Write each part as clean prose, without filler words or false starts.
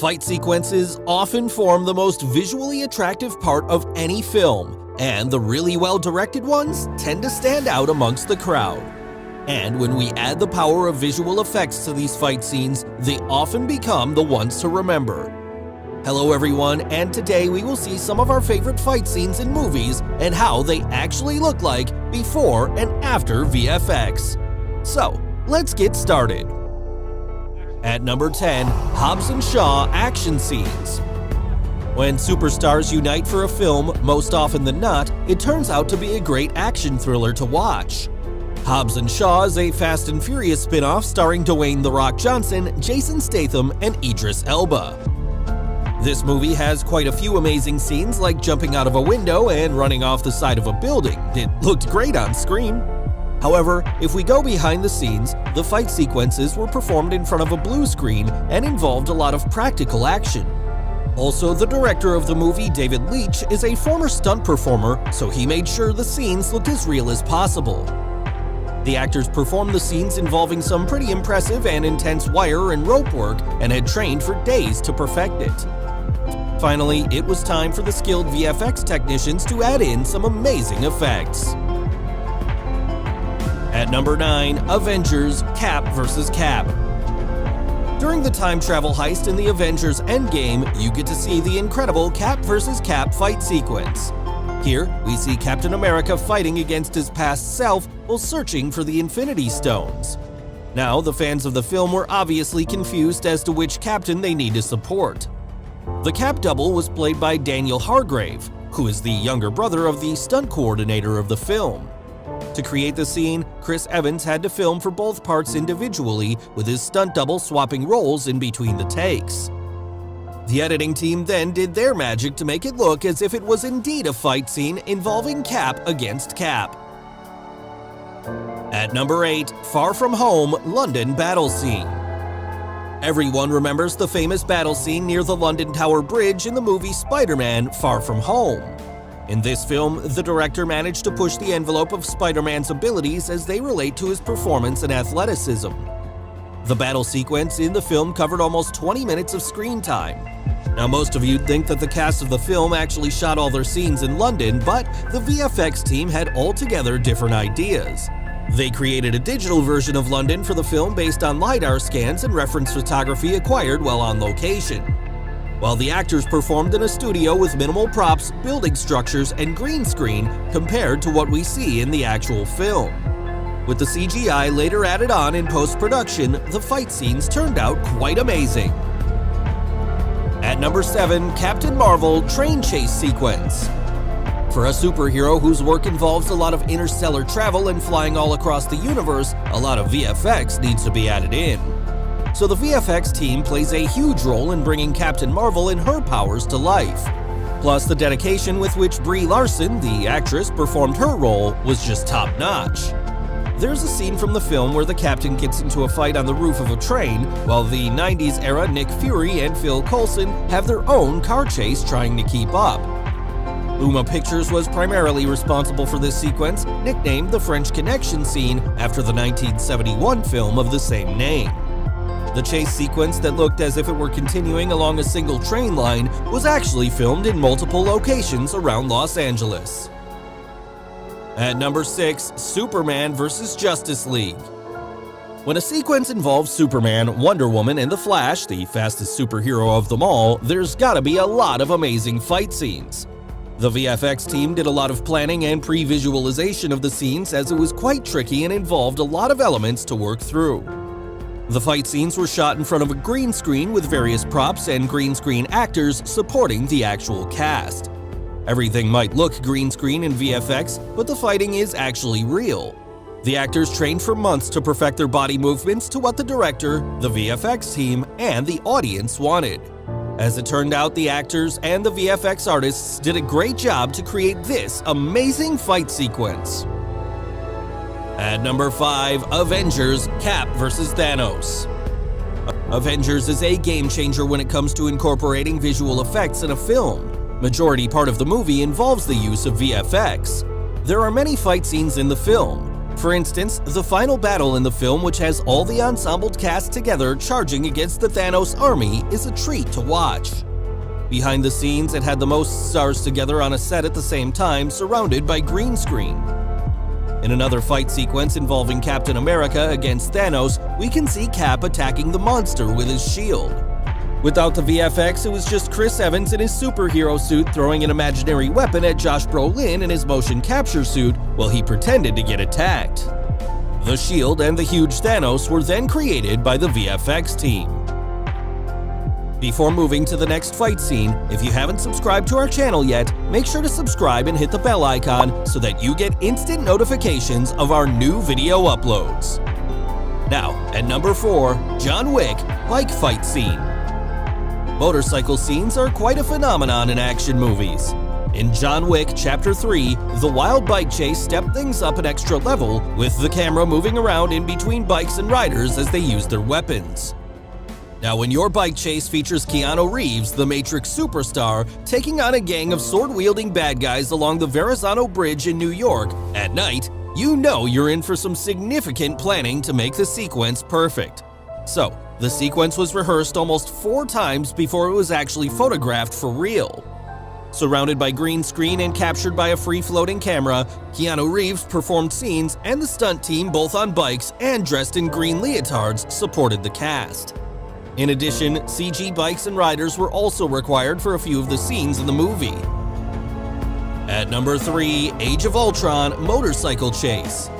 Fight sequences often form the most visually attractive part of any film, and the really well-directed ones tend to stand out amongst the crowd. And when we add the power of visual effects to these fight scenes, they often become the ones to remember. Hello everyone, and today we will see some of our favorite fight scenes in movies and how they actually look like before and after VFX. So, let's get started. At number 10, Hobbs and Shaw action scenes. When superstars unite for a film, most often than not, it turns out to be a great action thriller to watch. Hobbs and Shaw is a Fast and Furious spin-off starring Dwayne "The Rock" Johnson, Jason Statham, and Idris Elba. This movie has quite a few amazing scenes like jumping out of a window and running off the side of a building. It looked great on screen. However, if we go behind the scenes, the fight sequences were performed in front of a blue screen and involved a lot of practical action. Also, the director of the movie, David Leitch, is a former stunt performer, so he made sure the scenes looked as real as possible. The actors performed the scenes involving some pretty impressive and intense wire and rope work and had trained for days to perfect it. Finally, it was time for the skilled VFX technicians to add in some amazing effects. At number 9, Avengers Cap vs. Cap. During the time travel heist in the Avengers Endgame, you get to see the incredible Cap vs. Cap fight sequence. Here, we see Captain America fighting against his past self while searching for the Infinity Stones. Now, the fans of the film were obviously confused as to which Captain they need to support. The Cap double was played by Daniel Hargrave, who is the younger brother of the stunt coordinator of the film. To create the scene, Chris Evans had to film for both parts individually, with his stunt double swapping roles in between the takes. The editing team then did their magic to make it look as if it was indeed a fight scene involving Cap against Cap. At number 8, Far From Home London battle scene. Everyone remembers the famous battle scene near the London Tower Bridge in the movie Spider-Man: Far From Home. In this film, the director managed to push the envelope of Spider-Man's abilities as they relate to his performance and athleticism. The battle sequence in the film covered almost 20 minutes of screen time. Now, most of you'd think that the cast of the film actually shot all their scenes in London, but the VFX team had altogether different ideas. They created a digital version of London for the film based on LiDAR scans and reference photography acquired while on location, while the actors performed in a studio with minimal props, building structures, and green screen compared to what we see in the actual film. With the CGI later added on in post-production, the fight scenes turned out quite amazing. At number 7, Captain Marvel train chase sequence. For a superhero whose work involves a lot of interstellar travel and flying all across the universe, a lot of VFX needs to be added in. So the VFX team plays a huge role in bringing Captain Marvel and her powers to life. Plus, the dedication with which Brie Larson, the actress, performed her role was just top-notch. There's a scene from the film where the captain gets into a fight on the roof of a train, while the 90s era Nick Fury and Phil Coulson have their own car chase trying to keep up. Uma Pictures was primarily responsible for this sequence, nicknamed the French Connection scene after the 1971 film of the same name. The chase sequence that looked as if it were continuing along a single train line was actually filmed in multiple locations around Los Angeles. At number 6, Superman vs. Justice League. When a sequence involves Superman, Wonder Woman, and The Flash, the fastest superhero of them all, there's gotta be a lot of amazing fight scenes. The VFX team did a lot of planning and pre-visualization of the scenes as it was quite tricky and involved a lot of elements to work through. The fight scenes were shot in front of a green screen with various props and green screen actors supporting the actual cast. Everything might look green screen in VFX, but the fighting is actually real. The actors trained for months to perfect their body movements to what the director, the VFX team, and the audience wanted. As it turned out, the actors and the VFX artists did a great job to create this amazing fight sequence. At number 5, Avengers Cap vs. Thanos. Avengers is a game changer when it comes to incorporating visual effects in a film. Majority part of the movie involves the use of VFX. There are many fight scenes in the film. For instance, the final battle in the film, which has all the ensembled cast together charging against the Thanos army, is a treat to watch. Behind the scenes, it had the most stars together on a set at the same time, surrounded by green screen. In another fight sequence involving Captain America against Thanos, we can see Cap attacking the monster with his shield. Without the VFX, it was just Chris Evans in his superhero suit throwing an imaginary weapon at Josh Brolin in his motion capture suit while he pretended to get attacked. The shield and the huge Thanos were then created by the VFX team. Before moving to the next fight scene, if you haven't subscribed to our channel yet, make sure to subscribe and hit the bell icon so that you get instant notifications of our new video uploads. Now, at number 4, John Wick bike fight scene. Motorcycle scenes are quite a phenomenon in action movies. In John Wick Chapter 3, the wild bike chase stepped things up an extra level, with the camera moving around in between bikes and riders as they use their weapons. Now, when your bike chase features Keanu Reeves, the Matrix superstar, taking on a gang of sword-wielding bad guys along the Verrazano Bridge in New York at night, you know you're in for some significant planning to make the sequence perfect. So, the sequence was rehearsed almost 4 times before it was actually photographed for real. Surrounded by green screen and captured by a free-floating camera, Keanu Reeves performed scenes, and the stunt team, both on bikes and dressed in green leotards, supported the cast. In addition, CG bikes and riders were also required for a few of the scenes in the movie. At number 3, Age of Ultron motorcycle chase.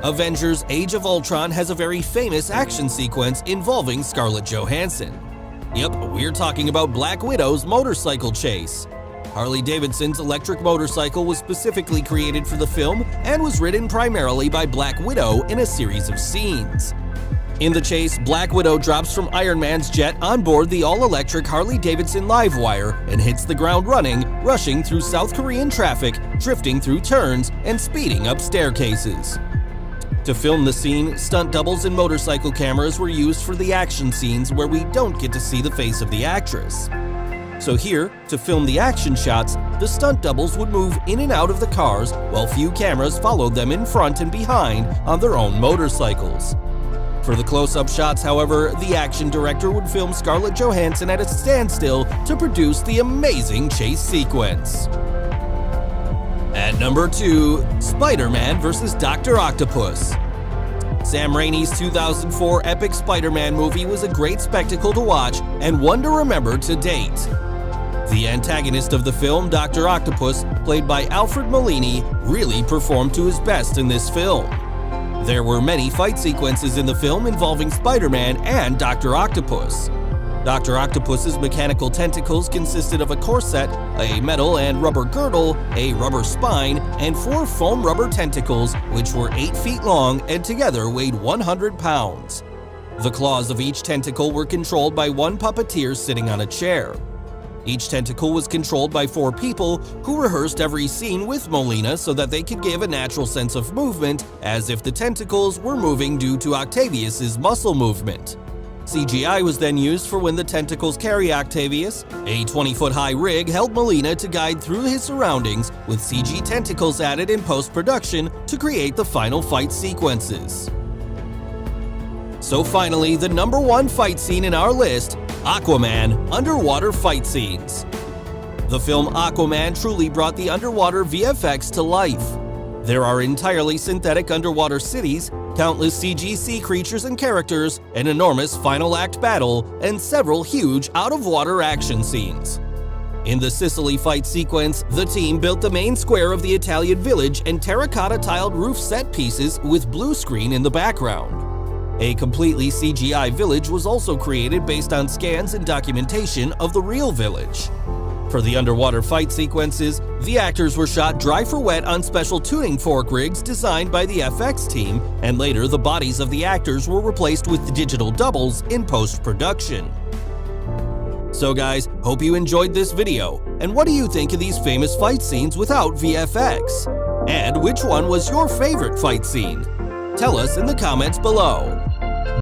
Avengers Age of Ultron has a very famous action sequence involving Scarlett Johansson. Yep, we're talking about Black Widow's motorcycle chase. Harley-Davidson's electric motorcycle was specifically created for the film and was ridden primarily by Black Widow in a series of scenes. In the chase, Black Widow drops from Iron Man's jet on board the all-electric Harley-Davidson Livewire and hits the ground running, rushing through South Korean traffic, drifting through turns, and speeding up staircases. To film the scene, stunt doubles and motorcycle cameras were used for the action scenes where we don't get to see the face of the actress. So here, to film the action shots, the stunt doubles would move in and out of the cars while few cameras followed them in front and behind on their own motorcycles. For the close-up shots, however, the action director would film Scarlett Johansson at a standstill to produce the amazing chase sequence. At number 2, Spider-Man vs. Dr. Octopus. Sam Raimi's 2004 epic Spider-Man movie was a great spectacle to watch and one to remember to date. The antagonist of the film, Dr. Octopus, played by Alfred Molina, really performed to his best in this film. There were many fight sequences in the film involving Spider-Man and Dr. Octopus. Dr. Octopus's mechanical tentacles consisted of a corset, a metal and rubber girdle, a rubber spine, and 4 foam rubber tentacles, which were 8 feet long and together weighed 100 pounds. The claws of each tentacle were controlled by one puppeteer sitting on a chair. Each tentacle was controlled by 4 people who rehearsed every scene with Molina so that they could give a natural sense of movement, as if the tentacles were moving due to Octavius's muscle movement. CGI was then used for when the tentacles carry Octavius. A 20-foot-high rig held Molina to guide through his surroundings, with CG tentacles added in post-production to create the final fight sequences. So finally, the number 1 fight scene in our list, Aquaman underwater fight scenes. The film Aquaman truly brought the underwater VFX to life. There are entirely synthetic underwater cities, countless CG sea creatures and characters, an enormous final act battle, and several huge out-of-water action scenes. In the Sicily fight sequence, the team built the main square of the Italian village and terracotta-tiled roof set pieces with blue screen in the background. A completely CGI village was also created based on scans and documentation of the real village. For the underwater fight sequences, the actors were shot dry for wet on special tuning fork rigs designed by the FX team, and later the bodies of the actors were replaced with digital doubles in post-production. So guys, hope you enjoyed this video, and what do you think of these famous fight scenes without VFX? And which one was your favorite fight scene? Tell us in the comments below.